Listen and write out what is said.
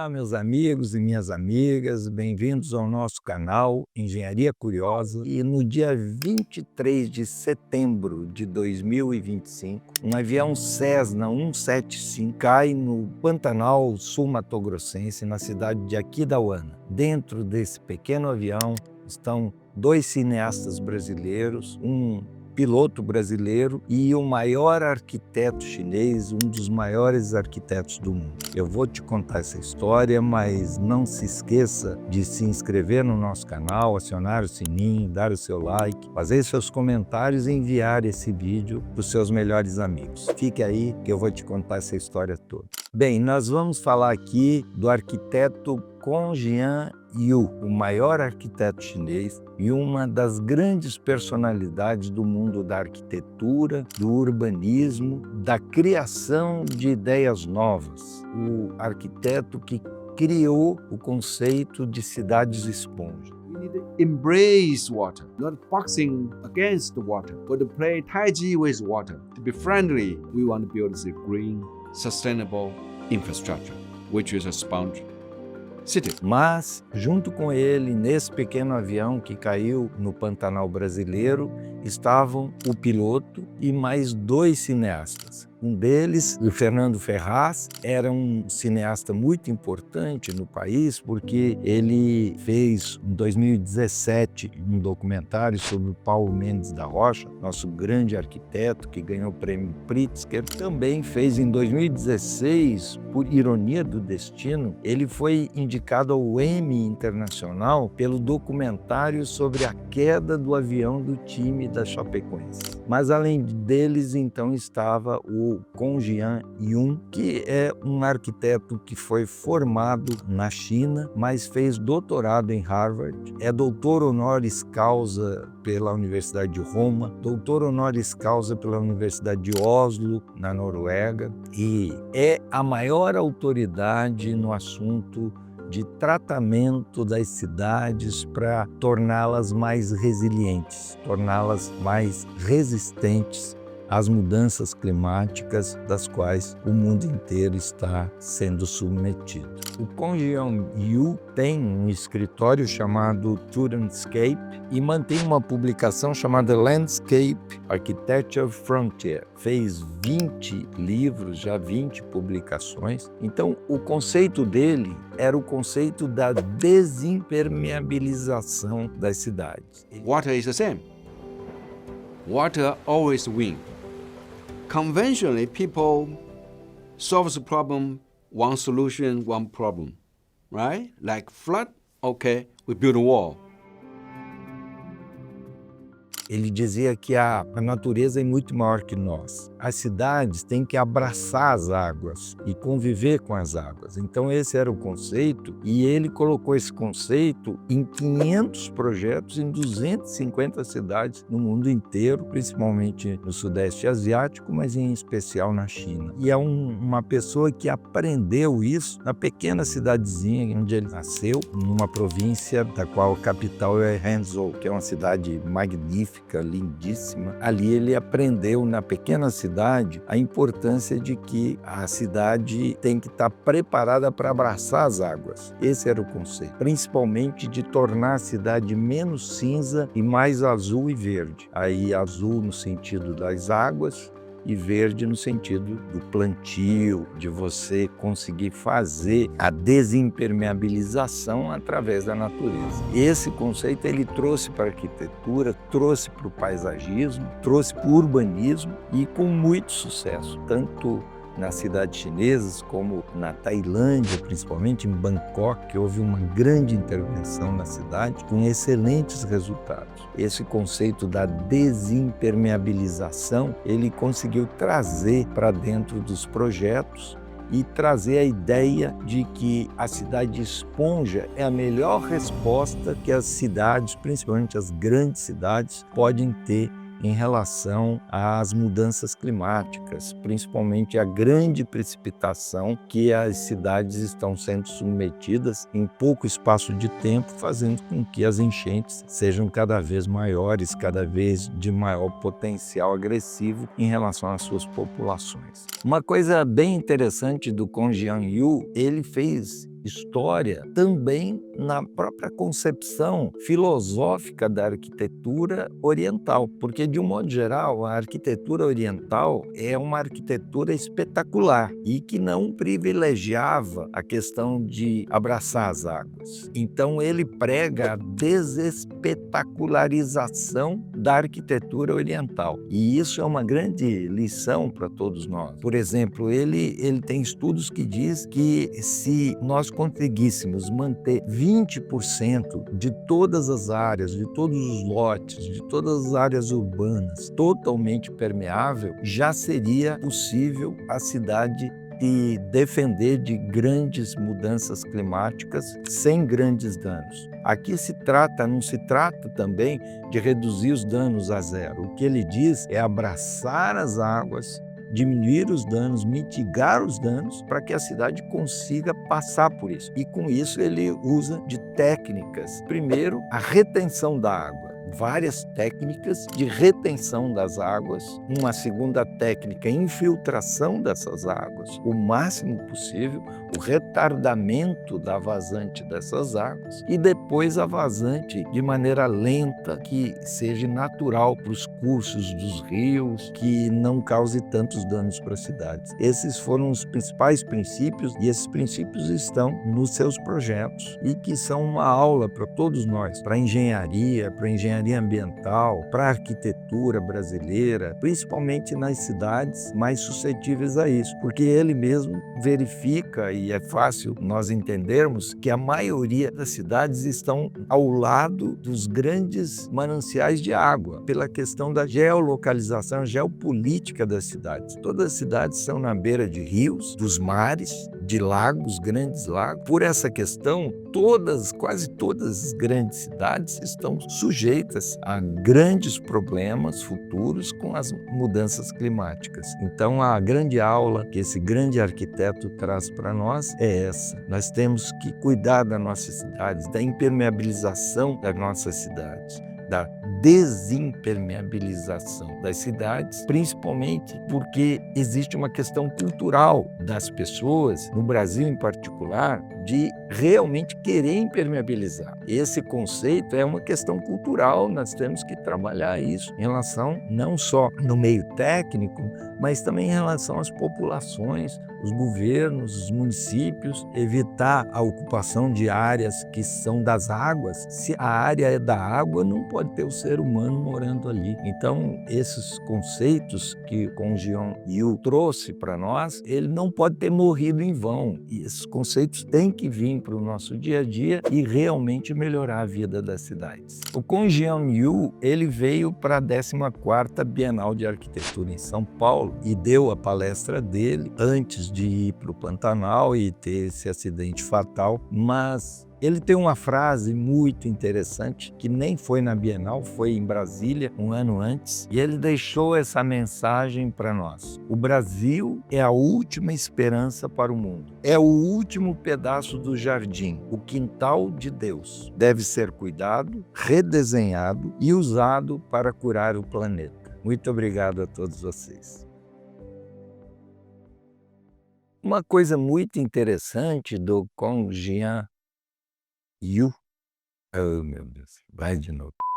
Olá, meus amigos e minhas amigas, bem-vindos ao nosso canal Engenharia Curiosa. E no dia 23 de setembro de 2025, um avião Cessna 175 cai no Pantanal Sul-Mato-Grossense, na cidade de Aquidauana. Dentro desse pequeno avião estão dois cineastas brasileiros, um piloto brasileiro e o maior arquiteto chinês, um dos maiores arquitetos do mundo. Eu vou te contar essa história, mas não se esqueça de se inscrever no nosso canal, acionar o sininho, dar o seu like, fazer seus comentários e enviar esse vídeo para os seus melhores amigos. Fique aí que eu vou te contar essa história toda. Bem, nós vamos falar aqui do arquiteto Kong-Jian Yu, o maior arquiteto chinês e uma das grandes personalidades do mundo da arquitetura, do urbanismo, da criação de ideias novas. O arquiteto que criou o conceito de cidades esponja. We need to embrace water, not boxing against the water, but to play Tai Chi with water. To be friendly, we want to build a green, sustainable infrastructure, which is a sponge city. Mas, junto com ele, nesse pequeno avião que caiu no Pantanal brasileiro, estavam o piloto e mais dois cineastas. Um deles, o Fernando Ferraz, era um cineasta muito importante no país porque ele fez, em 2017, um documentário sobre o Paulo Mendes da Rocha, nosso grande arquiteto que ganhou o prêmio Pritzker. Também fez em 2016, por ironia do destino, ele foi indicado ao Emmy Internacional pelo documentário sobre a queda do avião do time da Chapecoense. Mas além deles, então, estava o Kong-Jian Yu, que é um arquiteto que foi formado na China, mas fez doutorado em Harvard, é doutor honoris causa pela Universidade de Roma, doutor honoris causa pela Universidade de Oslo, na Noruega, e é a maior autoridade no assunto de tratamento das cidades para torná-las mais resilientes, torná-las mais resistentes às mudanças climáticas das quais o mundo inteiro está sendo submetido. O Kong-Jian Yu tem um escritório chamado Turantscape e mantém uma publicação chamada Landscape Architecture Frontier. Fez 20 livros, já 20 publicações. Então, o conceito dele era o conceito da desimpermeabilização das cidades. Water is the same. Water always wins. Conventionally, people solve the problem, one solution, one problem, right? Like flood, okay, we build a wall. Ele dizia que a natureza é muito maior que nós. As cidades têm que abraçar as águas e conviver com as águas. Então esse era o conceito e ele colocou esse conceito em 500 projetos em 250 cidades no mundo inteiro, principalmente no Sudeste Asiático, mas em especial na China. E é uma pessoa que aprendeu isso na pequena cidadezinha onde ele nasceu, numa província da qual a capital é Hangzhou, que é uma cidade magnífica, lindíssima. Ali ele aprendeu na pequena cidade a importância de que a cidade tem que estar preparada para abraçar as águas. Esse era o conceito, principalmente de tornar a cidade menos cinza e mais azul e verde. Aí azul no sentido das águas e verde no sentido do plantio, de você conseguir fazer a desimpermeabilização através da natureza. Esse conceito ele trouxe para a arquitetura, trouxe para o paisagismo, trouxe para o urbanismo e com muito sucesso, tanto nas cidades chinesas, como na Tailândia, principalmente em Bangkok, que houve uma grande intervenção na cidade com excelentes resultados. Esse conceito da desimpermeabilização, ele conseguiu trazer para dentro dos projetos e trazer a ideia de que a cidade esponja é a melhor resposta que as cidades, principalmente as grandes cidades, podem ter em relação às mudanças climáticas, principalmente a grande precipitação que as cidades estão sendo submetidas em pouco espaço de tempo, fazendo com que as enchentes sejam cada vez maiores, cada vez de maior potencial agressivo em relação às suas populações. Uma coisa bem interessante do Kong Jian-Yu, ele fez história também na própria concepção filosófica da arquitetura oriental, porque, de um modo geral, a arquitetura oriental é uma arquitetura espetacular e que não privilegiava a questão de abraçar as águas. Então, ele prega a desespetacularização da arquitetura oriental, e isso é uma grande lição para todos nós. Por exemplo, ele tem estudos que diz que se nós conseguíssemos manter 20% de todas as áreas, de todos os lotes, de todas as áreas urbanas totalmente permeável, já seria possível a cidade se defender de grandes mudanças climáticas sem grandes danos. Aqui não se trata também de reduzir os danos a zero. O que ele diz é abraçar as águas, diminuir os danos, mitigar os danos para que a cidade consiga passar por isso. E com isso ele usa de técnicas. Primeiro, a retenção da água. Várias técnicas de retenção das águas. Uma segunda técnica, infiltração dessas águas, o máximo possível, o retardamento da vazante dessas águas e depois a vazante de maneira lenta, que seja natural para os cursos dos rios, que não cause tantos danos para as cidades. Esses foram os principais princípios e esses princípios estão nos seus projetos e que são uma aula para todos nós, para a engenharia ambiental, para a arquitetura brasileira, principalmente nas cidades mais suscetíveis a isso, porque ele mesmo verifica, e é fácil nós entendermos, que a maioria das cidades estão ao lado dos grandes mananciais de água, pela questão da geolocalização, geopolítica das cidades. Todas as cidades são na beira de rios, dos mares, de lagos, grandes lagos. Por essa questão, quase todas as grandes cidades estão sujeitas a grandes problemas futuros com as mudanças climáticas. Então, a grande aula que esse grande arquiteto traz para nós é essa. Nós temos que cuidar das nossas cidades, da impermeabilização das nossas cidades, da desimpermeabilização das cidades, principalmente porque existe uma questão cultural das pessoas, no Brasil em particular, de realmente querer impermeabilizar. Esse conceito é uma questão cultural, nós temos que trabalhar isso em relação não só no meio técnico, mas também em relação às populações, os governos, os municípios, evitar a ocupação de áreas que são das águas. Se a área é da água, não pode ter o ser humano morando ali. Então, esses conceitos que Kong Jian-Yu trouxe para nós, ele não pode ter morrido em vão. E esses conceitos têm que vir para o nosso dia a dia e realmente melhorar a vida das cidades. O Kong Jian-Yu, ele veio para a 14ª Bienal de Arquitetura em São Paulo e deu a palestra dele antes de ir para o Pantanal e ter esse acidente fatal, mas ele tem uma frase muito interessante que nem foi na Bienal, foi em Brasília um ano antes, e ele deixou essa mensagem para nós. O Brasil é a última esperança para o mundo. É o último pedaço do jardim, o quintal de Deus. Deve ser cuidado, redesenhado e usado para curar o planeta. Muito obrigado a todos vocês. Uma coisa muito interessante do Kong Jian-Yu, oh meu Deus, vai de novo.